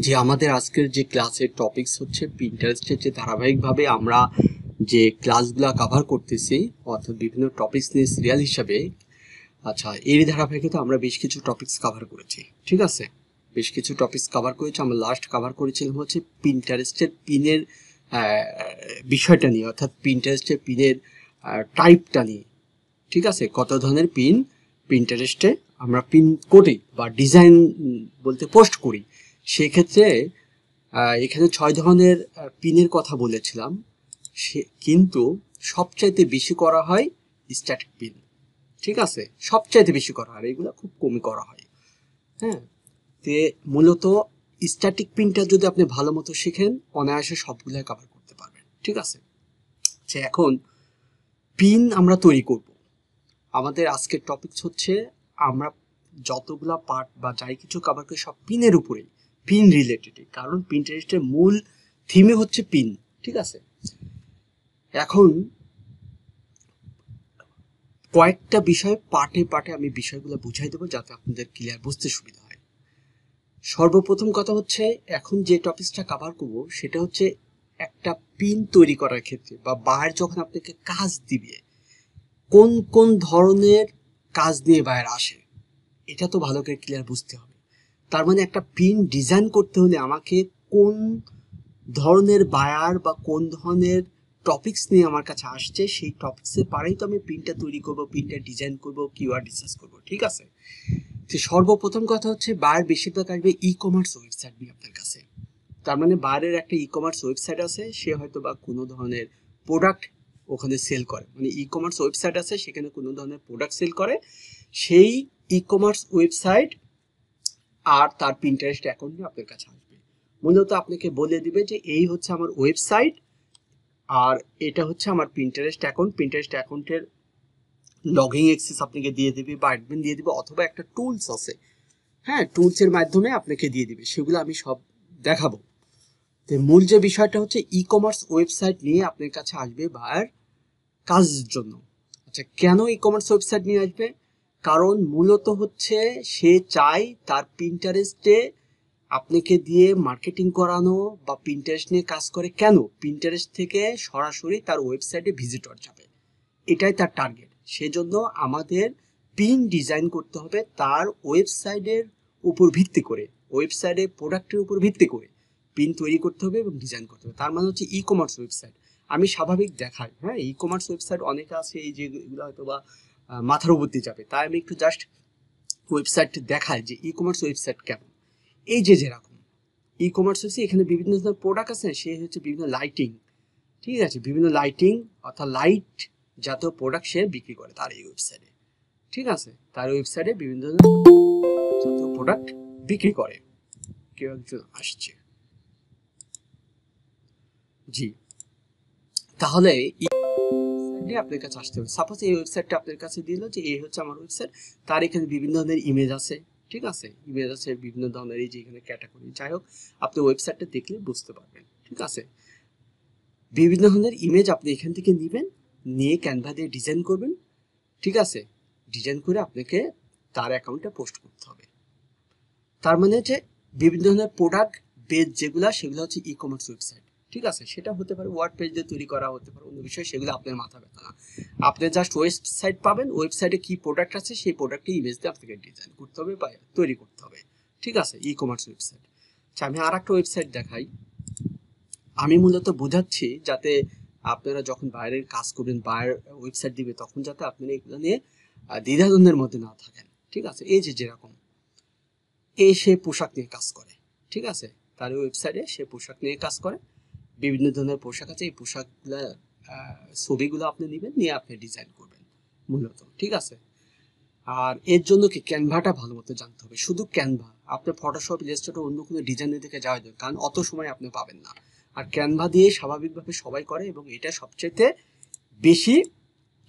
যে আমাদের আজকের যে ক্লাসের টপিকস হচ্ছে পিন্টারেস্টের যে ধারাবাহিকভাবে আমরা যে ক্লাসগুলা কভার করতেছি, অর্থাৎ বিভিন্ন টপিকস নিয়ে সিরিয়াল হিসাবে। আচ্ছা, এর ধারাবাহিকতা আমরা বেশ কিছু টপিকস কভার করেছি, ঠিক আছে? বেশ কিছু টপিকস কভার করেছি। আমরা লাস্ট কভার করেছিলাম হচ্ছে পিন্টারেস্টের পিনের বিষয়টা নিয়ে, অর্থাৎ পিন্টারেস্টের পিনের টাইপটা নিয়ে, ঠিক আছে? কত ধরনের পিন পিন্টারেস্টে আমরা পিন করি বা ডিজাইন বলতে পোস্ট করি। সেক্ষেত্রে এখানে 6 ধরনের পিনের কথা বলেছিলাম, কিন্তু সবচাইতে বেশি করা হয় স্ট্যাটিক পিন, ঠিক আছে? সবচাইতে বেশি করা হয়, এগুলো খুব কমই করা হয়। হ্যাঁ, তে মূলত স্ট্যাটিক পিনটা যদি আপনি ভালো মতো শিখেন, অনায়াসে সবগুলাই কভার করতে পারবেন, ঠিক আছে? যে এখন পিন আমরা তৈরি করব, আমাদের আজকের টপিকস হচ্ছে আমরা যতগুলা পার্ট বা যাই কিছু কভার করি সব পিনের উপরেই, পিন রিলেটেড, কারণ পিন্টারেস্টের মূল থিমই হচ্ছে পিন, ঠিক আছে? এখন কয়েকটা বিষয় পার্টে পার্টে আমি বিষয়গুলো বুঝাই দেবো যাতে আপনাদের ক্লিয়ার বুঝতে সুবিধা হয়। সর্বপ্রথম কথা হচ্ছে, এখন যে টপিকসটা কভার করব সেটা হচ্ছে একটা পিন তৈরি করার ক্ষেত্রে বা বায়ার যখন আপনাকে কাজ দিবে, কোন কোন ধরনের কাজ নিয়ে বায়ার আসে, এটা তো ভালো করে ক্লিয়ার বুঝতে হবে। তার মানে একটা পিন ডিজাইন করতে হলে আমাকে কোন ধরনের বায়ার বা কোন ধরনের টপিকস নিয়ে আমার কাছে আসছে, সেই টপিক্সের পারেই তো আমি পিনটা তৈরি করব, পিনটা ডিজাইন করব, কিওয়ার্ড রিসার্চ করব, ঠিক আছে? তো সর্বপ্রথম কথা হচ্ছে, বায়ার বেশিরভাগ আসবে ই কমার্স ওয়েবসাইট নিয়ে আপনার কাছে। তার মানে বায়ারের একটা ই কমার্স ওয়েবসাইট আছে, সে হয়তো বা কোনো ধরনের প্রোডাক্ট ওখানে সেল করে, মানে ই কমার্স ওয়েবসাইট আছে, সেখানে কোনো ধরনের প্রোডাক্ট সেল করে। সেই ই কমার্স ওয়েবসাইট আর তার পিন্টারেস্ট অ্যাকাউন্ট নিয়ে আপনার কাছে আসবে। মূলত আপনাকে বলে দিবে যে এই হচ্ছে আমার ওয়েবসাইট আর এটা হচ্ছে আমার পিন্টারেস্ট অ্যাকাউন্ট। পিন্টারেস্ট অ্যাকাউন্টের লগইন অ্যাক্সেস আপনাকে দিয়ে দিবে বা অ্যাডমিন দিয়ে দিবে, অথবা একটা টুলস আছে, হ্যাঁ, টুলসের মাধ্যমে আপনাকে দিয়ে দিবে, সেগুলো আমি সব দেখাবো। তো মূল যে বিষয়টা হচ্ছে, ই কমার্স ওয়েবসাইট নিয়ে আপনার কাছে আসবে বায়ার কাজের জন্য। আচ্ছা, কেন ই কমার্স ওয়েবসাইট নিয়ে আসবে? কারণ মূলত হচ্ছে সে চায় তার পিন্টারেস্টে আপনাকে দিয়ে মার্কেটিং করানো বা পিন্টারেস্ট নিয়ে কাজ করে। কেন? পিন্টারেস্ট থেকে সরাসরি তার ওয়েবসাইটে ভিজিটর যাবে, এটাই তার টার্গেট। সেজন্য আমাদের পিন ডিজাইন করতে হবে তার ওয়েবসাইটের উপর ভিত্তি করে, ওয়েবসাইটের প্রোডাক্টের উপর ভিত্তি করে পিন তৈরি করতে হবে এবং ডিজাইন করতে হবে। তার মানে হচ্ছে ই কমার্স ওয়েবসাইট আমি স্বাভাবিক দেখাই, হ্যাঁ, ই কমার্স ওয়েবসাইট অনেকে আছে এই যে এগুলো হয়তো বা মাথার উপর দিয়ে যাবে, তাই আমি একটু জাস্ট ওয়েবসাইট দেখাই যে ই কমার্স ওয়েবসাইট কেমন। এই যে যেরকম ই কমার্স হচ্ছে, এখানে বিভিন্ন ধরনের প্রোডাক্ট আছে, সে হচ্ছে বিভিন্ন লাইটিং, ঠিক আছে, বিভিন্ন লাইটিং অর্থাৎ লাইট জাতীয় প্রোডাক্ট সে বিক্রি করে তার এই ওয়েবসাইটে, ঠিক আছে? তার ওয়েবসাইটে বিভিন্ন ধরনের জাতীয় প্রোডাক্ট বিক্রি করে। কেউ একজন আসছে, জি। তাহলে আপনার কাছে আসতে হবে। সাপোজ এই ওয়েবসাইটটা আপনার কাছে দিল যে এই হচ্ছে আমার ওয়েবসাইট, তার এখানে বিভিন্ন ধরনের ইমেজ আছে, ঠিক আছে, ইমেজ আছে বিভিন্ন ধরনের, এই যে এখানে ক্যাটাগরি, যাই হোক আপনি ওয়েবসাইটটা দেখলে বুঝতে পারবেন, ঠিক আছে? বিভিন্ন ধরনের ইমেজ আপনি এখান থেকে নেবেন, নিয়ে ক্যানভা দিয়ে ডিজাইন করবেন, ঠিক আছে? ডিজাইন করে আপনাকে তার অ্যাকাউন্টে পোস্ট করতে হবে। তার মানে যে বিভিন্ন ধরনের প্রোডাক্ট বেজ যেগুলা, সেগুলো হচ্ছে ই কমার্স ওয়েবসাইট, ঠিক আছে? সেটা হতে পারে ওয়ার্ড পেজ দিয়ে তৈরি করা, হতে পারে অন্য বিষয়, সেগুলো আপনার মাথা ব্যথা না। আপনি জাস্ট ওয়েবসাইট পাবেন, ওয়েবসাইটে কি প্রোডাক্ট আছে সেই প্রোডাক্টের ইমেজ দিয়ে আপনাকে ডিজাইন করতে হবে বা তৈরি করতে হবে, ঠিক আছে? E commerce website. আচ্ছা, আমি আর একটা ওয়েবসাইট দেখাই। আমি মূলত বোঝাচ্ছি যাতে আপনারা যখন বাইরের কাজ করবেন, বাইরের ওয়েবসাইট দিবে, তখন যাতে আপনারা এগুলো নিয়ে দ্বিধাদ্বন্দ্বের মধ্যে না থাকেন, ঠিক আছে? এই যে যেরকম সে পোশাক নিয়ে কাজ করে, ঠিক আছে? তার ওয়েবসাইটে সে পোশাক নিয়ে কাজ করে, বিভিন্ন ধরনের পোশাক আছে, এই পোশাকগুলা ছবিগুলো আপনি নেবেন, নিয়ে আপনি ডিজাইন করবেন মূলত, ঠিক আছে? আর এর জন্য কি ক্যানভাটা ভালো মতো জানতে হবে। শুধু ক্যানভা, আপনার ফটোশপ, ইলাস্ট্রেটর, অন্য কোনো ডিজাইনের দিকে যাওয়া যায়, কারণ অত সময় আপনি পাবেন না। আর ক্যানভা দিয়ে স্বাভাবিকভাবে সবাই করে এবং এটা সবচেয়ে বেশি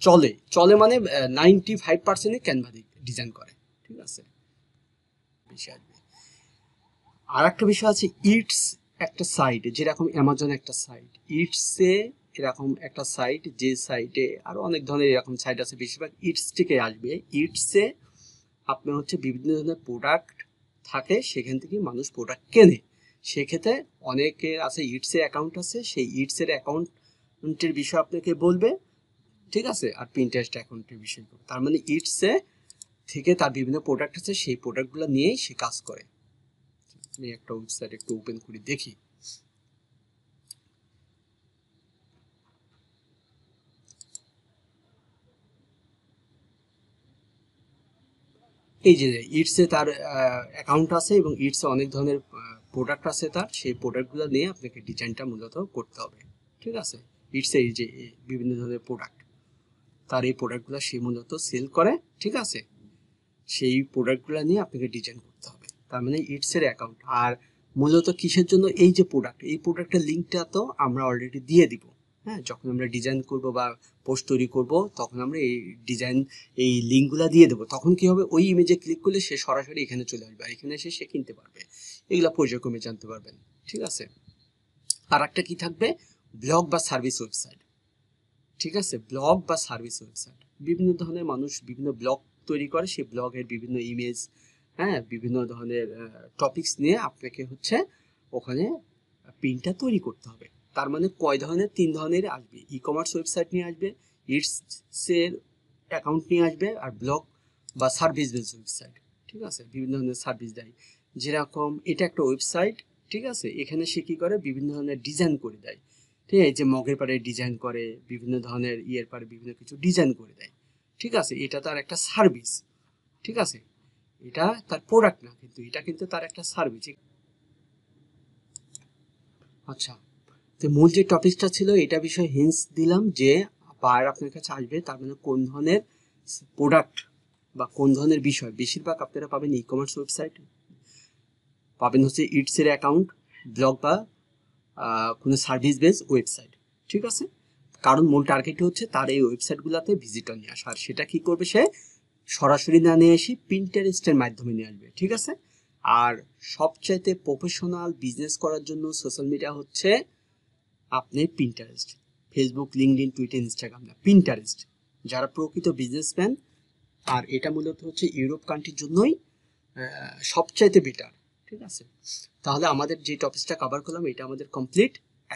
চলে, চলে মানে 95% ক্যানভা দিয়ে ডিজাইন করে, ঠিক আছে? বেশি আসবে। আর একটা বিষয় আছে, ইটস একটা সাইট, যেরকম অ্যামাজন একটা সাইট, ইটসে এরকম একটা সাইট, যে সাইটে আরো অনেক ধরনের এরকম সাইট আছে, বেশিরভাগ ইটস থেকে আসবে। ইটসে আপনার হচ্ছে বিভিন্ন ধরনের প্রোডাক্ট থাকে সেখান থেকে মানুষ প্রোডাক্ট কেনে। সেক্ষেত্রে অনেকের আছে ইটসের অ্যাকাউন্ট আছে, সেই ইটসের অ্যাকাউন্টের বিষয় আপনাকে বলবে, ঠিক আছে, আর পিন্টারেস্ট অ্যাকাউন্টের বিষয় বলবে। তার মানে ইটসে থেকে তার বিভিন্ন প্রোডাক্ট আছে, সেই প্রোডাক্টগুলো নিয়েই সে কাজ করে। আমি একটা ওয়েবসাইট একটু ওপেন করে দেখি। এই যে ইটসে তার অ্যাকাউন্ট আছে এবং ইটসে অনেক ধরনের প্রোডাক্ট আছে তার, সেই প্রোডাক্টগুলো নিয়ে আপনাকে ডিজাইনটা মূলত করতে হবে, ঠিক আছে। ইটসে এই যে বিভিন্ন ধরনের প্রোডাক্ট, তার এই প্রোডাক্টগুলো সে মূলত সেল করে, ঠিক আছে। সেই প্রোডাক্টগুলো নিয়ে আপনাকে ডিজাইন করতে হবে, তার মানে ইটসের অ্যাকাউন্ট। আর মূলত কিসের জন্য এই যে প্রোডাক্ট, এই প্রোডাক্টের লিঙ্কটা তো আমরা অলরেডি দিয়ে দিব, হ্যাঁ, যখন আমরা ডিজাইন করব বা পোস্ট তৈরি করব তখন আমরা এই ডিজাইন এই লিঙ্কগুলো দিয়ে দেবো। তখন কি হবে, ওই ইমেজে ক্লিক করলে সে সরাসরি এখানে চলে আসবে, আর এখানে এসে সে কিনতে পারবে। এগুলা পর্যায়ক্রমে জানতে পারবেন, ঠিক আছে। আর একটা কি থাকবে, ব্লগ বা সার্ভিস ওয়েবসাইট, ঠিক আছে। ব্লগ বা সার্ভিস ওয়েবসাইট, বিভিন্ন ধরনের মানুষ বিভিন্ন ব্লগ তৈরি করে, সেই ব্লগের বিভিন্ন ইমেজ, হ্যাঁ, বিভিন্ন ধরনের টপিকস নিয়ে আপনাকে হচ্ছে ওখানে প্রিন্টটা তৈরি করতে হবে। তার মানে কয় ধরনের, 3 ধরনের আসবে। ই কমার্স ওয়েবসাইট নিয়ে আসবে, ইটসের অ্যাকাউন্ট নিয়ে আসবে, আর ব্লগ বা সার্ভিস বেস ওয়েবসাইট, ঠিক আছে, বিভিন্ন ধরনের সার্ভিস দেয়। যেরকম এটা একটা ওয়েবসাইট, ঠিক আছে, এখানে সে কি করে বিভিন্ন ধরনের ডিজাইন করে দেয়, ঠিক আছে, যে মগের পাড়ে ডিজাইন করে, বিভিন্ন ধরনের ইয়ের পাড়ে বিভিন্ন কিছু ডিজাইন করে দেয়, ঠিক আছে। এটা তার একটা সার্ভিস, ঠিক আছে, এটা তার প্রোডাক্ট না, কিন্তু এটা কিন্তু তার একটা সার্ভিস। আচ্ছা, তো মূল যে টপিকটা ছিল এটা বিষয়ে হিন্টস দিলাম যে বায়ার আপনার কাছে আসবে, তার মানে কোন ধরনের প্রোডাক্ট বা কোন ধরনের বিষয়। বেশিরভাগ আপনারা পাবেন ই কমার্স ওয়েবসাইট, পাবেন হচ্ছে ইটসের অ্যাকাউন্ট, ব্লগ বা কোনো সার্ভিস বেস ওয়েবসাইট, ঠিক আছে। কারণ মূল টার্গেট হচ্ছে তার এই ওয়েবসাইটগুলোতে ভিজিটর নিয়ে আসা, আর সেটা কি করবে, সে সরাসরি না নিয়ে এসে পিন্টারেস্টের মাধ্যমে নিয়ে আসবে, ঠিক আছে। আর সবচাইতে প্রফেশনাল বিজনেস করার জন্য সোশ্যাল মিডিয়া হচ্ছে আপনি Pinterest, Facebook, LinkedIn, Twitter, Instagram না, পিন্টারেস্ট, যারা প্রকৃত বিজনেসম্যান। আর এটা মূলত হচ্ছে ইউরোপ কান্ট্রির জন্যই সবচাইতে বেটার, ঠিক আছে। তাহলে আমাদের যে টপিকটা কভার করলাম এটা আমাদের কমপ্লিট।